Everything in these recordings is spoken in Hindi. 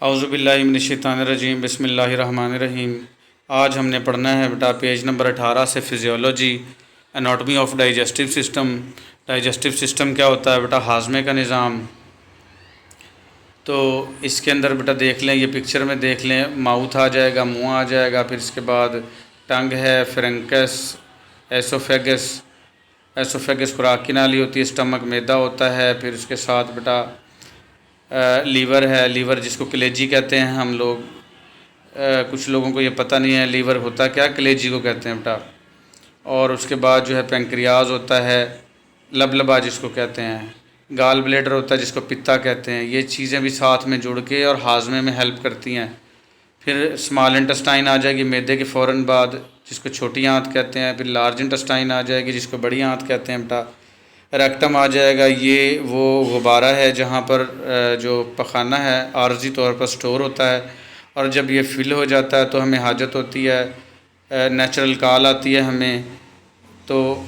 औज़ुबिल्लाहि मिनश्शैतानिर्रजीम बिस्मिल्लाहिर्रहमानिर्रहीम। आज हमने पढ़ना है बेटा पेज नंबर 18 से physiology anatomy of digestive system. Digestive system क्या होता है बेटा? हाजमे का निज़ाम। तो इसके अंदर बेटा देख लें, ये पिक्चर में देख लें, माउथ आ जाएगा, मुंह आ जाएगा, फिर इसके बाद टंग है, फ्रेंकस, एसोफेगस। एसोफेगस खुराक की नाली होती है, स्टमक मैदा होता है, फिर उसके साथ बेटा लीवर है, लीवर जिसको कलेजी कहते हैं हम लोग। कुछ लोगों को ये पता नहीं है लीवर होता क्या, कलेजी को कहते हैं बेटा। और उसके बाद जो है पेंक्रियाज होता है, लबलबा जिसको कहते हैं, गाल ब्लेडर होता है जिसको पित्ता कहते हैं। ये चीज़ें भी साथ में जुड़ के और हाजमे में हेल्प करती हैं। फिर स्मॉल इंटेस्टाइन आ जाएगी मैदे के फ़ौरन बाद, जिसको छोटी आंत कहते हैं। फिर लार्ज इंटेस्टाइन आ जाएगी जिसको बड़ी आंत कहते हैं बेटा। रेक्टम आ जाएगा, ये वो गुब्बारा है जहाँ पर जो पखाना है आर्जी तौर पर स्टोर होता है, और जब ये फिल हो जाता है तो हमें हाजत होती है, नेचुरल कॉल आती है हमें, तो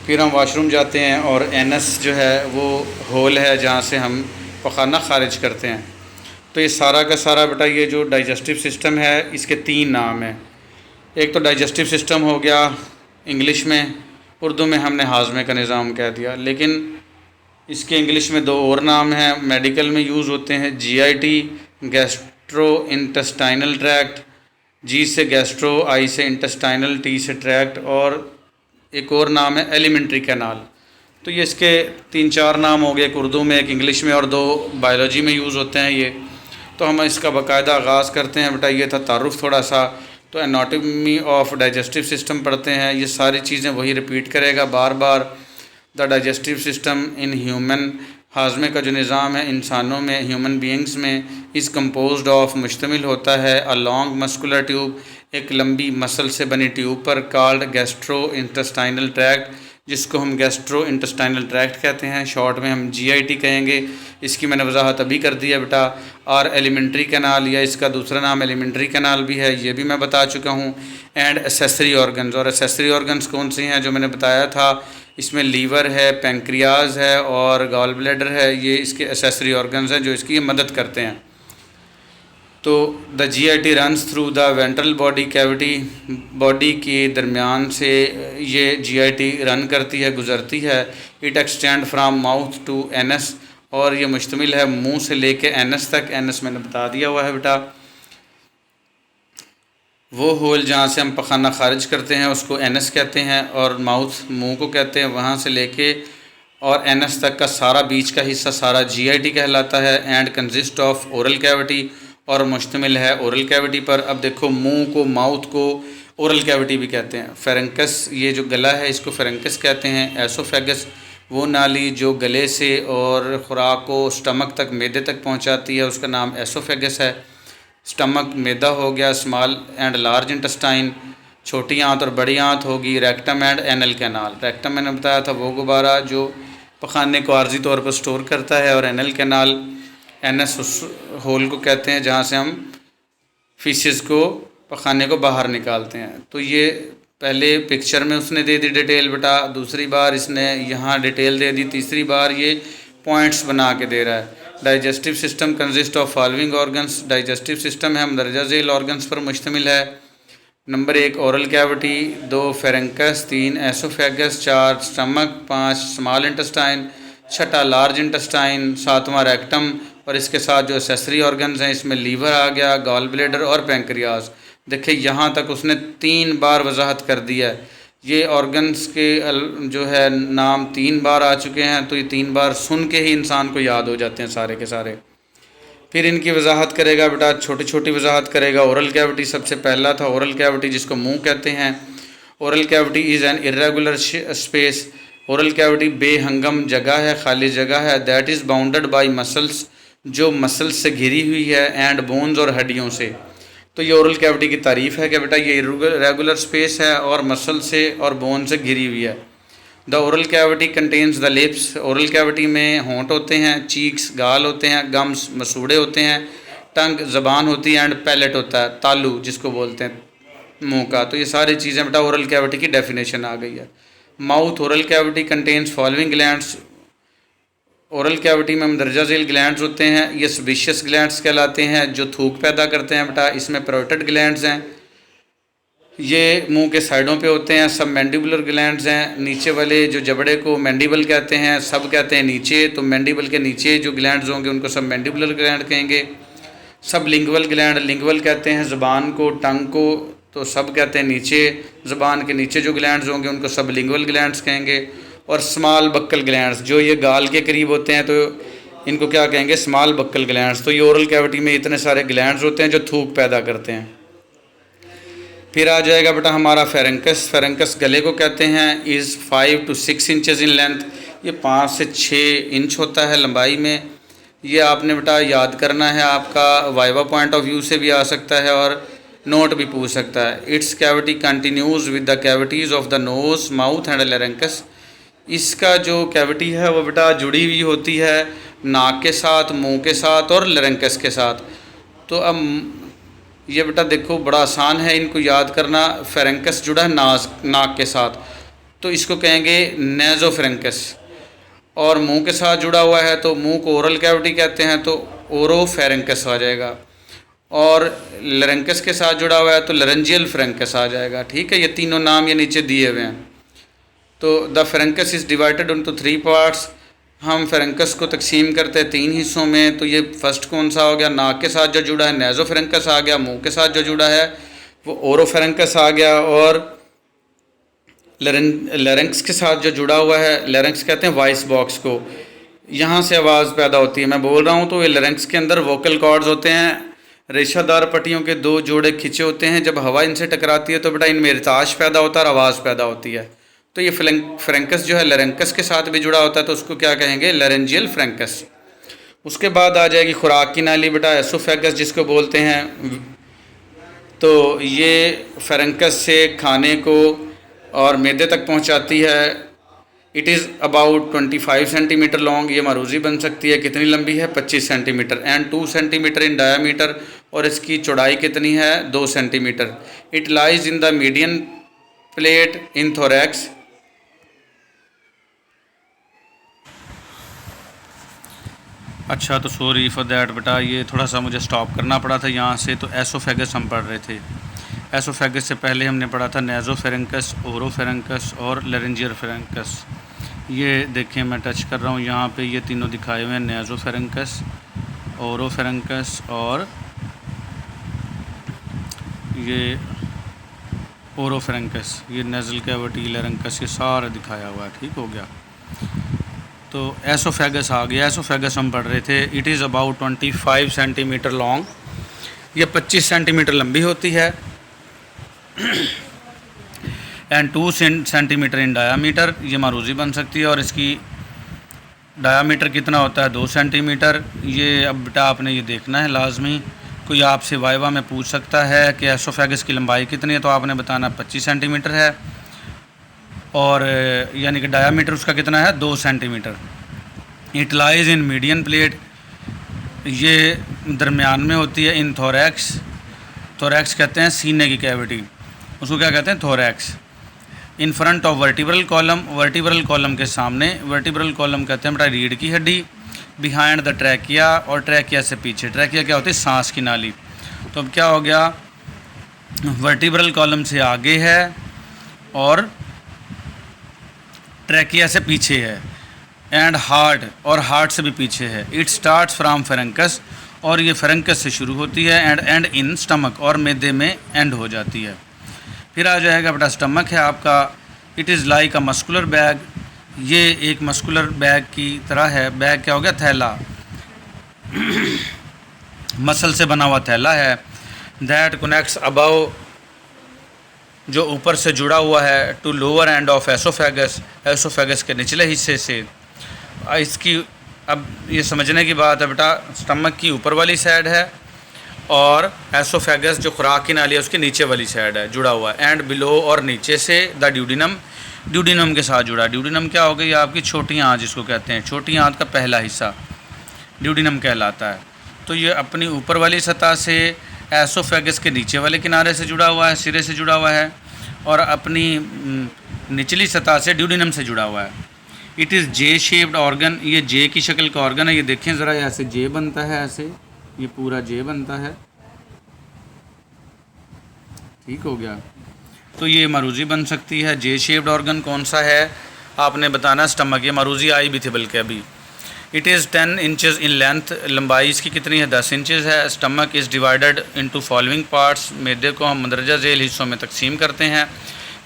फिर हम वाशरूम जाते हैं। और एनस जो है वो होल है जहाँ से हम पखाना खारिज करते हैं। तो ये सारा का सारा बेटा ये जो डाइजेस्टिव सिस्टम है इसके 3 नाम हैं। एक तो डाइजेस्टिव सिस्टम हो गया इंग्लिश में, उर्दू में हमने हाजमे का निज़ाम कह दिया, लेकिन इसके इंग्लिश में 2 और नाम हैं, मेडिकल में यूज़ होते हैं। जीआईटी गैस्ट्रो इंटेस्टाइनल ट्रैक्ट, जी से गैस्ट्रो, आई से इंटेस्टाइनल, टी से ट्रैक्ट, और एक और नाम है एलिमेंट्री कैनाल। तो ये इसके 3-4 नाम हो गए, एक उर्दू में, एक इंग्लिश में, और 2 बायोलॉजी में यूज़ होते हैं ये। तो हम इसका बाकायदा आगाज़ करते हैं बेटा। ये था तारुफ थोड़ा सा। तो एनाटॉमी ऑफ डाइजेस्टिव सिस्टम पढ़ते हैं, ये सारी चीज़ें वही रिपीट करेगा बार बार। The digestive system in human, हाजमे का जो निज़ाम है इंसानों में, ह्यूमन बीइंग्स में, इज़ कम्पोज्ड ऑफ, मुश्तमिल होता है, अ लॉन्ग मस्कुलर ट्यूब, एक लंबी मसल से बनी ट्यूब पर, कॉल्ड गैस्ट्रो इंटेस्टाइनल ट्रैक्ट, जिसको हम गैस्ट्रो इंटेस्टाइनल ट्रैक्ट कहते हैं, शॉर्ट में हम जीआईटी कहेंगे। इसकी मैंने वजाहत अभी कर दी है बेटा। और एलिमेंट्री कैनाल, या इसका दूसरा नाम एलिमेंट्री कैनाल भी है, ये भी मैं बता चुका हूँ। एंड एसेसरी ऑर्गन्स, और एसेसरी ऑर्गन्स कौन से हैं जो मैंने बताया था, इसमें लीवर है, पेंक्रियाज है और गॉल ब्लैडर है। ये इसके एसेसरी ऑर्गन्स हैं जो इसकी मदद करते हैं। तो the GIT runs through the ventral body cavity, body के दरमियान से ये जीआईटी रन करती है, गुज़रती है। It extend from mouth to anus, और ये मुश्तमिल है मुंह से लेके एनस तक। एनस मैंने बता दिया हुआ है बेटा, वो होल जहाँ से हम पखाना खारिज करते हैं उसको एनस कहते हैं, और माउथ मुंह को कहते हैं। वहाँ से लेके और एनस तक का सारा बीच का हिस्सा सारा जीआईटी कहलाता है। And consist of oral cavity, और मुश्तमिल है ओरल कैविटी पर। अब देखो, मुंह को, माउथ को ओरल कैविटी भी कहते हैं। फेरेंकस, ये जो गला है इसको फेरेंकस कहते हैं। एसोफेगस, वो नाली जो गले से और ख़ुराक को स्टमक तक, मैदे तक पहुंचाती है, उसका नाम एसोफेगस है। स्टमक मैदा हो गया। स्मॉल एंड लार्ज इंटेस्टाइन, छोटी आंत और बड़ी आंत होगी। Rectum and anal canal, rectum मैंने बताया था वो गुब्बारा जो पखाने को आर्जी तौर पर स्टोर करता है, और एनल कैनाल, एनस उस होल को कहते हैं जहाँ से हम फिशेस को, पखाने को बाहर निकालते हैं। तो ये पहले पिक्चर में उसने दे दी डिटेल बेटा, दूसरी बार इसने यहाँ डिटेल दे दी, तीसरी बार ये पॉइंट्स बना के दे रहा है। Digestive system consist of following organs, digestive system है मंदरजा झेल ऑर्गन्स पर मुश्तमिल है। Number 1 oral cavity, 2 pharynx, 3 oesophagus, 4 stomach, 5 small intestine, 6 large intestine, 7वां रेक्टम, और इसके साथ जो एसेसरी ऑर्गन्स हैं इसमें लीवर आ गया, गॉल ब्लैडर और पेंक्रियाज। देखिए यहाँ तक उसने 3 बार वजाहत कर दिया है। ये ऑर्गन्स के जो है नाम 3 बार आ चुके हैं, तो ये 3 बार सुन के ही इंसान को याद हो जाते हैं सारे के सारे। फिर इनकी वजाहत करेगा बेटा, छोटी छोटी वजाहत करेगा। ओरल कैविटी सबसे पहला था, ओरल कैविटी जिसको मुंह कहते हैं। Oral cavity is an irregular space, oral cavity बेहंगम जगह है, खाली जगह है। That is bounded by muscles, जो मसल्स से घिरी हुई है, एंड बोन्स, और हड्डियों से। तो ये ओरल कैविटी की तारीफ़ है कि बेटा ये रेगुलर स्पेस है और मसल से और बोन से घिरी हुई है। The oral cavity contains the lips, oral cavity में होंठ होते हैं, चीक्स गाल होते हैं, गम्स मसूड़े होते हैं, टंग ज़बान होती है, एंड पैलेट होता है, तालू जिसको बोलते हैं मुंह का। तो ये सारी चीज़ें बेटा ओरल कैविटी की डेफिनेशन आ गई है। Mouth, oral cavity contains following glands, oral cavity में मंदरजा झील ग्लैंड्स होते हैं, ये सेबेशियस ग्लैंड्स कहलाते हैं, जो थूक पैदा करते हैं बेटा। इसमें पैरोटिड ग्लैंड्स हैं, ये मुंह के साइडों पे होते हैं। सब मैंडिबुलर ग्लैंड्स हैं, नीचे वाले जो जबड़े को मैंडिबल कहते हैं, सब कहते हैं नीचे, तो मैंडिबल के नीचे जो ग्लैंड्स होंगे उनको सब मैंडिबुलर ग्लैंड कहेंगे। सब लिंगुअल ग्लैंड, लिंगुअल कहते हैं ज़बान को, टंग को, तो सब कहते हैं नीचे, ज़बान के नीचे जो ग्लैंड्स होंगे उनको सब लिंगुअल ग्लैंड्स कहेंगे। और स्मॉल बक्कल ग्लैंड्स जो ये गाल के करीब होते हैं, तो इनको क्या कहेंगे, स्मॉल बक्कल ग्लैंड्स। तो ये ओरल कैविटी में इतने सारे ग्लैंड्स होते हैं जो थूक पैदा करते हैं। फिर आ जाएगा बेटा हमारा फेरेंकस। फेरेंकस गले को कहते हैं, is 5 to 6 inches in length, ये 5 से 6 इंच होता है लंबाई में। ये आपने बेटा याद करना है, आपका वाइवा पॉइंट ऑफ व्यू से भी आ सकता है और नोट भी पूछ सकता है। Its cavity continues with the cavities of the nose, mouth and larynx. इसका जो कैविटी है वो बेटा जुड़ी हुई होती है नाक के साथ, मुंह के साथ और लेरेंकस के साथ। तो अब ये बेटा देखो बड़ा आसान है इनको याद करना। फेरेंकस जुड़ा है नाक के साथ, तो इसको कहेंगे नेज़ोफेरेंकस। और मुंह के साथ जुड़ा हुआ है तो मुंह को ओरल कैविटी कहते हैं, तो ओरोफेरेंकस आ जाएगा। और लेरेंकस के साथ जुड़ा हुआ है तो लेरेंजियल फेरेंकस आ जाएगा। ठीक है, ये तीनों नाम ये नीचे दिए हुए हैं। तो the pharynx is divided into 3 parts. हम फेरेंकस को तकसीम करते हैं 3 हिस्सों में। तो ये फर्स्ट कौन सा हो गया, नाक के साथ जो जुड़ा है नेज़ोफेरेंकस आ गया, मुंह के साथ जो जुड़ा है वो ओरोफेरेंकस आ गया, और लेरेंक्स के साथ जो जुड़ा हुआ है, लेरेंक्स कहते हैं वॉइस बॉक्स को, यहाँ से आवाज़ पैदा होती है। मैं बोल रहा हूँ तो ये लेरेंक्स के अंदर वोकल कॉर्ड्स होते हैं, रेशादार पट्टियों के 2 जोड़े खिंचे होते हैं। जब हवा इनसे टकराती है तो बेटा इनमें इरताश पैदा होता है और आवाज़ पैदा होती है। तो ये फेरेंकस जो है लेरेंकस के साथ भी जुड़ा होता है, तो उसको क्या कहेंगे, लेरेंजियल फेरेंकस। उसके बाद आ जाएगी खुराक की नाली बेटा, एसोफेगस जिसको बोलते हैं। तो ये फेरेंकस से खाने को और मैदे तक पहुंचाती है। It is about 25 centimetre long, ये मारूजी बन सकती है। कितनी लंबी है, 25 centimetre and 2 centimetre in diameter, और इसकी चौड़ाई कितनी है, 2 centimetre. It lies in the median plate in thorax. अच्छा, तो सॉरी फॉर दैट बेटा, ये थोड़ा सा मुझे स्टॉप करना पड़ा था यहाँ से। तो एसोफेगस हम पढ़ रहे थे। एसोफेगस से पहले हमने पढ़ा था नेज़ोफेरेंकस, ओरोफेरेंकस और लेरेंजियल फेरेंकस। ये देखें मैं टच कर रहा हूँ यहाँ पे, ये तीनों दिखाए हुए हैं, नेज़ोफेरेंकस, ओरोफेरेंकस और ये ओरोफेरेंकस। ये नेज़ल कैविटी, लेरेंकस, ये सारा दिखाया हुआ है। ठीक हो गया। तो एसोफेगस आ गया। एसोफेगस हम पढ़ रहे थे। It is about 25 centimetre long, ये 25 सेंटीमीटर लंबी होती है, एंड 2 सेंटीमीटर इन डायामीटर, ये मारूजी बन सकती है। और इसकी डायामीटर कितना होता है, 2 सेंटीमीटर। ये अब बेटा आपने ये देखना है लाजमी। कोई आपसे वाइवा में पूछ सकता है कि एसोफेगस की लंबाई कितनी है, तो आपने बताना 25 सेंटीमीटर है, और यानी कि डायामीटर उसका कितना है, 2 centimetre. It lies in median plate, ये दरमियान में होती है। इन थोरैक्स, थोरैक्स कहते हैं सीने की कैविटी, उसको क्या कहते हैं, thorax. In front of vertebral column, vertebral column के सामने, वर्टिब्रल कॉलम कहते हैं बेटा रीढ़ की हड्डी। बिहाइंड द ट्रैकिया, और ट्रैकिया से पीछे। ट्रैकिया क्या होती है, सांस की नाली। तो अब क्या हो गया, वर्टिब्रल कॉलम से आगे है और ट्रैकिया से पीछे है। एंड हार्ट, और हार्ट से भी पीछे है। इट स्टार्ट्स फ्राम फेरेंकस, और ये फेरेंकस से शुरू होती है, एंड इन स्टमक, और मैदे में एंड हो जाती है। फिर आ जाएगा बेटा स्टमक है आपका। It is like a muscular bag, ये एक मस्कुलर बैग की तरह है। बैग क्या हो गया, थैला, मसल से बना हुआ थैला है। दैट कनेक्ट्स अबव, जो ऊपर से जुड़ा हुआ है, to lower end of esophagus, esophagus के निचले हिस्से से। इसकी अब ये समझने की बात है बेटा, स्टमक की ऊपर वाली साइड है और एसोफेगस जो खुराक की नाली है उसके नीचे वाली साइड है, जुड़ा हुआ है। एंड बिलो, और नीचे से द ड्यूडिनम, ड्यूडिनम के साथ जुड़ा। ड्यूडिनम क्या हो गई, आपकी छोटी आंत जिसको कहते हैं, छोटी आंत का पहला हिस्सा ड्यूडिनम कहलाता है। तो ये अपनी ऊपर वाली सतह से एसोफेगस के नीचे वाले किनारे से जुड़ा हुआ है, सिरे से जुड़ा हुआ है, और अपनी निचली सतह से ड्यूडिनम से जुड़ा हुआ है। It is J shaped organ, ये जे की शक्ल का ऑर्गन है। ये देखें ज़रा, ऐसे जे बनता है, ऐसे ये पूरा जे बनता है। ठीक हो गया। तो ये मरूज़ी बन सकती है। जे शेप्ड ऑर्गन कौन सा है आपने बताना, स्टमक। ये मरूज़ी आई भी थी बल्कि अभी। It is 10 inches in length, लंबाई इसकी कितनी है, 10 इंचज़ है। Stomach is divided into following parts, मैदे को हम मंदरजा झेल हिस्सों में तकसीम करते हैं।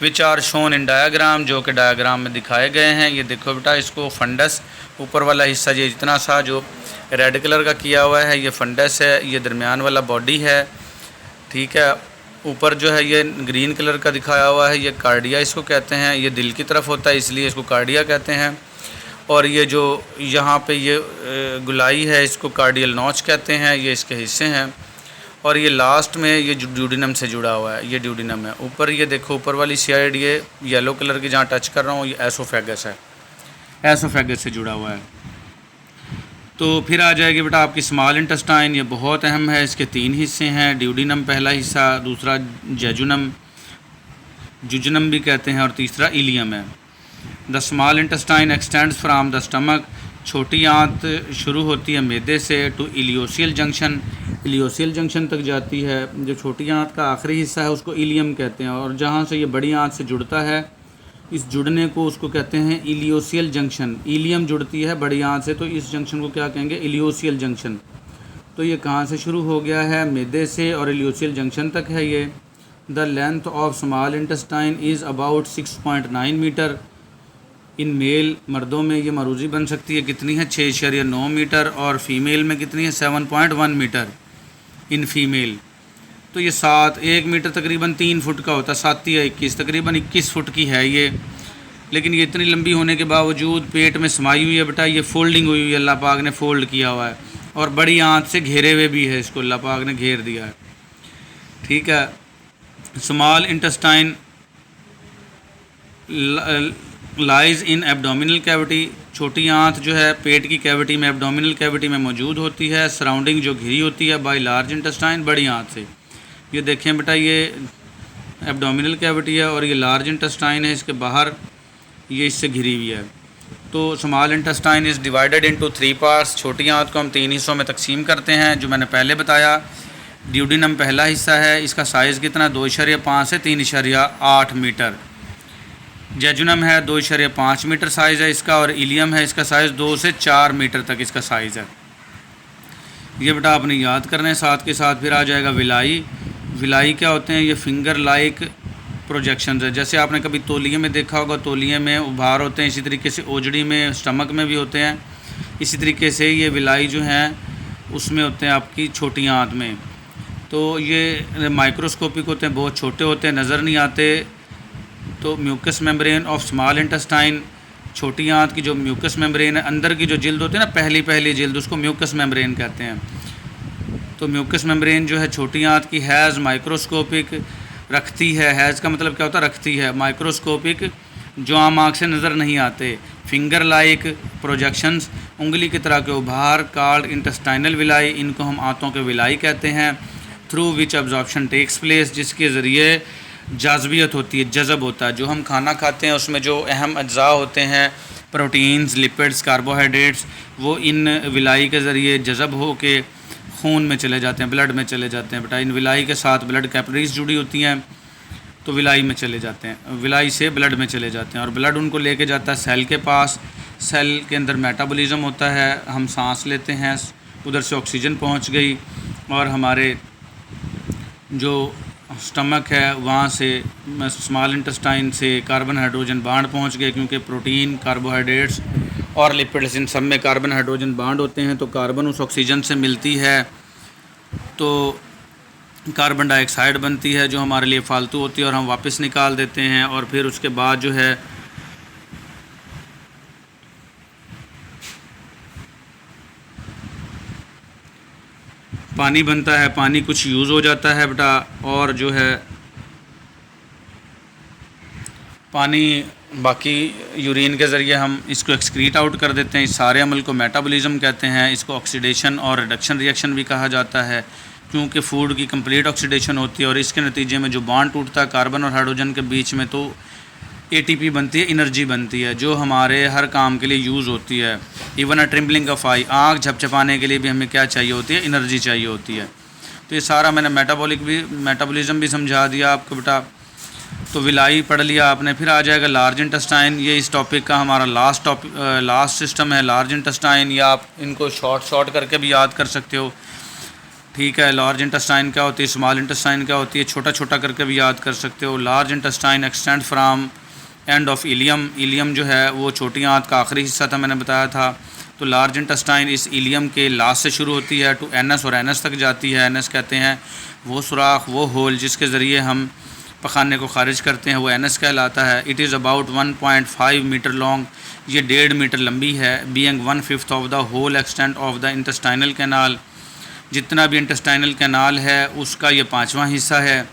Which are shown in diagram, जो कि डायाग्राम में दिखाए गए हैं। ये देखो बेटा, इसको फंडस, ऊपर वाला हिस्सा ये जितना सा जो रेड कलर का किया हुआ है ये फंडस है, ये दरमियान वाला बॉडी है। ठीक है, ऊपर जो है ये ग्रीन कलर का दिखाया हुआ है, ये कार्डिया इसको कहते हैं। ये दिल की तरफ होता है इसलिए इसको कार्डिया कहते हैं। और ये जो यहाँ पे ये गुलाई है इसको कार्डियल नॉच कहते हैं, ये इसके हिस्से हैं। और ये लास्ट में ये ड्यूडिनम से जुड़ा हुआ है, ये ड्यूडिनम है। ऊपर ये देखो, ऊपर वाली साइड ये येलो कलर की जहाँ टच कर रहा हूँ ये एसोफेगस है, एसोफेगस से जुड़ा हुआ है। तो फिर आ जाएगी बेटा आपकी स्मॉल इंटेस्टाइन। ये बहुत अहम है, इसके 3 हिस्से हैं। ड्यूडिनम पहला हिस्सा, दूसरा जेजुनम, जुजनम भी कहते हैं, और तीसरा इलियम है। The small intestine x tends from the stomach, छोटी आंत शुरू होती है मैदे से, टू इलियोसियल जंक्शन, इलियोसियल जंक्शन तक जाती है। जो छोटी आंत का आखिरी हिस्सा है उसको इलियम कहते हैं, और जहाँ से ये बड़ी आंत से जुड़ता है, इस जुड़ने को उसको कहते हैं इलियोसियल जंक्शन। इलियम जुड़ती है बड़ी आंत से, तो इस जंक्शन को क्या कहेंगे, इलियोसियल जंक्शन। तो ये कहाँ से शुरू हो गया है, मैदे से, और इलियोसियल जंक्शन तक है ये। The length of small intestine is about 6.9 metre. In male, मर्दों में ये मरूज़ी बन सकती है, कितनी है, 6.9 मीटर, और फीमेल में कितनी है, 7.1 मीटर इन फीमेल। तो ये 1 मीटर तकरीबन 3 फुट का होता है, 7 या 21, तकरीबन 21 फुट की है ये। लेकिन ये इतनी लंबी होने के बावजूद पेट में समाई हुई है बेटा, ये फोल्डिंग हुई हुई है, अल्लाह पाक ने फोल्ड किया हुआ है, और बड़ी आंत से घेरे हुए भी है, इसको अल्लाह पाक ने घेर दिया है। ठीक है, small intestine lies in abdominal cavity, छोटी आंत जो है पेट की कैविटी में, एब्डोमिनल कैविटी में मौजूद होती है। सराउंडिंग जो घिरी होती है बाय लार्ज इंटेस्टाइन, बड़ी आंत से। ये देखें बेटा, ये एब्डोमिनल कैविटी है और ये लार्ज इंटेस्टाइन है, इसके बाहर ये इससे घिरी हुई है। तो small intestine is divided into 3 parts, छोटी आंत को हम 3 हिस्सों में तकसीम करते हैं, जो मैंने पहले बताया। ड्यूडिनम पहला हिस्सा है, इसका साइज़ कितना, 2.5 से 3.8 मीटर। जेजुनम है, 2.5 मीटर साइज़ है इसका, और इलियम है, इसका साइज़ 2 से 4 मीटर तक इसका साइज़ है। ये बेटा आपने याद करना है। साथ के साथ फिर आ जाएगा विलाई। विलाई क्या होते हैं, ये फिंगर लाइक प्रोजेक्शंस है। जैसे आपने कभी तौलिए में देखा होगा, तौलिए में उभार होते हैं, इसी तरीके से ओजड़ी में, स्टमक में भी होते हैं। इसी तरीके से ये विलाई जो हैं उसमें होते हैं आपकी छोटी आंत में। तो ये माइक्रोस्कोपिक होते हैं, बहुत छोटे होते हैं, नज़र नहीं आते। तो mucous membrane of small intestine, छोटी आंत की जो म्यूकस मेम्ब्रेन है, अंदर की जो जिल्द होती है ना, पहली जिल्द, उसको म्यूकस मेम्ब्रेन कहते हैं। तो म्यूकस मेम्ब्रेन जो है छोटी आंत की, हैज़ माइक्रोस्कोपिक, रखती है, हैज़ का मतलब क्या होता है, रखती है, माइक्रोस्कोपिक जो आम आँख से नज़र नहीं आते, फिंगर लाइक प्रोजेक्शंस, उंगली की तरह के उभार, कार्ड इंटेस्टाइनल विलाई, इनको हम आंतों के विलाई कहते हैं। Through which absorption takes place, जिसके ज़रिए जाज़बियत होती है, जज़ब होता है। जो हम खाना खाते हैं उसमें जो अहम अज्जा होते हैं, प्रोटीन्स, लिपिड्स, कार्बोहाइड्रेट्स, वो इन विलाई के ज़रिए जज़ब हो के खून में चले जाते हैं, ब्लड में चले जाते हैं बेटा। इन विलाई के साथ ब्लड कैपिलरीज जुड़ी होती हैं, तो विलाई में चले जाते हैं, विलाई से ब्लड में चले जाते हैं, और ब्लड उनको लेके जाता है सेल के पास। सेल के अंदर मेटाबॉलिज्म होता है, हम सांस लेते हैं, उधर से ऑक्सीजन पहुंच गई, और हमारे जो स्टमक है वहाँ से स्मॉल इंटेस्टाइन से कार्बन हाइड्रोजन बांड पहुँच गए, क्योंकि प्रोटीन, कार्बोहाइड्रेट्स और लिपिड्स, इन सब में कार्बन हाइड्रोजन बांड होते हैं। तो कार्बन उस ऑक्सीजन से मिलती है तो कार्बन डाइऑक्साइड बनती है, जो हमारे लिए फ़ालतू होती है, और हम वापस निकाल देते हैं। और फिर उसके बाद जो है पानी बनता है, पानी कुछ यूज़ हो जाता है बेटा, और जो है पानी बाकी यूरिन के ज़रिए हम इसको एक्सक्रीट आउट कर देते हैं। इस सारे अमल को मेटाबॉलिज्म कहते हैं। इसको ऑक्सीडेशन और रिडक्शन रिएक्शन भी कहा जाता है, क्योंकि फूड की कंप्लीट ऑक्सीडेशन होती है, और इसके नतीजे में जो बॉन्ड टूटता है कार्बन और हाइड्रोजन के बीच में, तो ATP बनती है, एनर्जी बनती है जो हमारे हर काम के लिए यूज़ होती है। इवन अ ट्रिम्बलिंग ऑफ आई, आँख झपझपाने के लिए भी हमें क्या चाहिए होती है, एनर्जी चाहिए होती है। तो ये सारा मैंने मेटाबॉलिज्म भी समझा दिया आपको बेटा। तो विलाई पढ़ लिया आपने। फिर आ जाएगा लार्ज इंटेस्टाइन। ये इस टॉपिक का हमारा लास्ट सिस्टम है, लार्ज इंटेस्टाइन, या आप इनको शॉर्ट करके भी याद कर सकते हो। ठीक है, लार्ज इंटेस्टाइन क्या होती है, स्मॉल इंटेस्टाइन क्या होती है, छोटा करके भी याद कर सकते हो। Large intestine extend from end of ileum. Ileum जो है वो छोटी आंत का आखिरी हिस्सा था, मैंने बताया था। तो लार्ज इंटेस्टाइन इस इलियम के लास्ट से शुरू होती है टू एनएस, और एनएस तक जाती है। एनएस कहते हैं वो सुराख, वो होल जिसके ज़रिए हम पखाने को खारिज करते हैं, वो एनएस कहलाता है। It is about 1.5 metre long, ये 1.5 मीटर लंबी है। Being 1/5 of the whole extent of the intestinal canal, जितना भी इंटेस्टाइनल कैनाल है उसका ये 5वां हिस्सा है।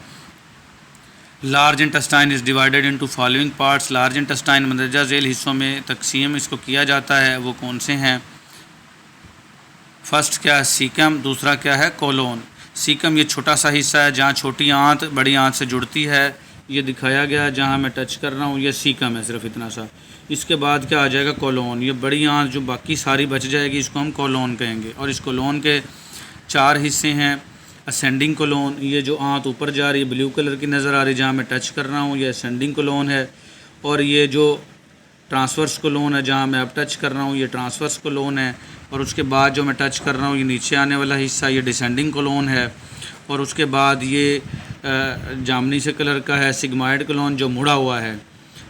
Large intestine is divided into following parts. Large intestine मंदरजा झेल हिस्सों में तकसीम इसको किया जाता है। वो कौन से हैं? फर्स्ट क्या है, सीकम। दूसरा क्या है, कोलोन। सीकम ये छोटा सा हिस्सा है जहाँ छोटी आंत बड़ी आंत से जुड़ती है, ये दिखाया गया है जहाँ मैं टच कर रहा हूँ, ये सीकम है, सिर्फ इतना सा। इसके बाद क्या आ जाएगा, कोलोन। ये बड़ी आंत जो बाकी सारी बच जाएगी इसको हम कोलोन कहेंगे। और इस कोलोन के 4 हिस्से हैं। असेंडिंग कोलोन, ये जो आंत ऊपर जा रही है ब्लू कलर की नज़र आ रही है जहाँ मैं टच कर रहा हूँ, ये असेंडिंग कोलोन है। और ये जो ट्रांसवर्स कोलोन है जहाँ मैं अब टच कर रहा हूँ, ये ट्रांसवर्स कोलोन है। और उसके बाद जो मैं टच कर रहा हूँ ये नीचे आने वाला हिस्सा, ये डिसेंडिंग कोलोन है। और उसके बाद ये जामनी से कलर का है सिग्मॉइड कोलोन जो मुड़ा हुआ है।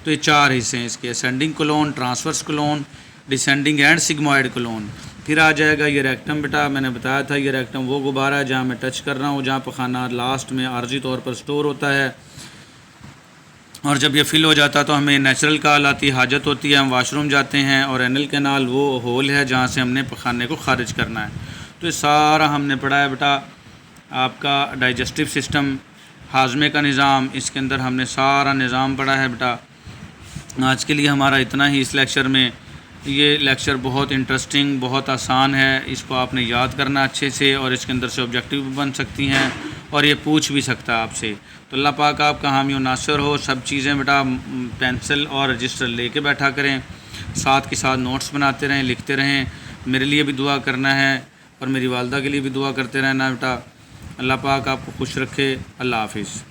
तो ये 4 हिस्से हैं इसके, ascending colon, transverse colon, descending and sigmoid colon. फिर आ जाएगा ये रेक्टम। बेटा मैंने बताया था ये रेक्टम वो गुब्बारा है जहाँ मैं टच कर रहा हूँ, जहाँ पखाना लास्ट में आर्जी तौर पर स्टोर होता है। और जब ये फिल हो जाता है तो हमें नेचुरल कॉल आती, हाजत होती है, हम वाशरूम जाते हैं। और एनल कैनाल वो होल है जहाँ से हमने पखाने को खारिज करना है। तो ये सारा हमने पढ़ा है बेटा। आपका डाइजेस्टिव सिस्टम, हाजमे का निज़ाम, इसके अंदर हमने सारा निज़ाम पढ़ा है बेटा। आज के लिए हमारा इतना ही इस लेक्चर में। ये लेक्चर बहुत इंटरेस्टिंग, बहुत आसान है, इसको आपने याद करना अच्छे से, और इसके अंदर से ऑब्जेक्टिव भी बन सकती हैं और ये पूछ भी सकता है आपसे। तो अल्लाह पाक आपका हामी और नासिर हो। सब चीज़ें बेटा पेंसिल और रजिस्टर लेके बैठा करें, साथ के साथ नोट्स बनाते रहें, लिखते रहें। मेरे लिए भी दुआ करना है और मेरी वालदा के लिए भी दुआ करते रहना बेटा। अल्लाह पाक आपको खुश रखे। अल्लाह हाफिज़।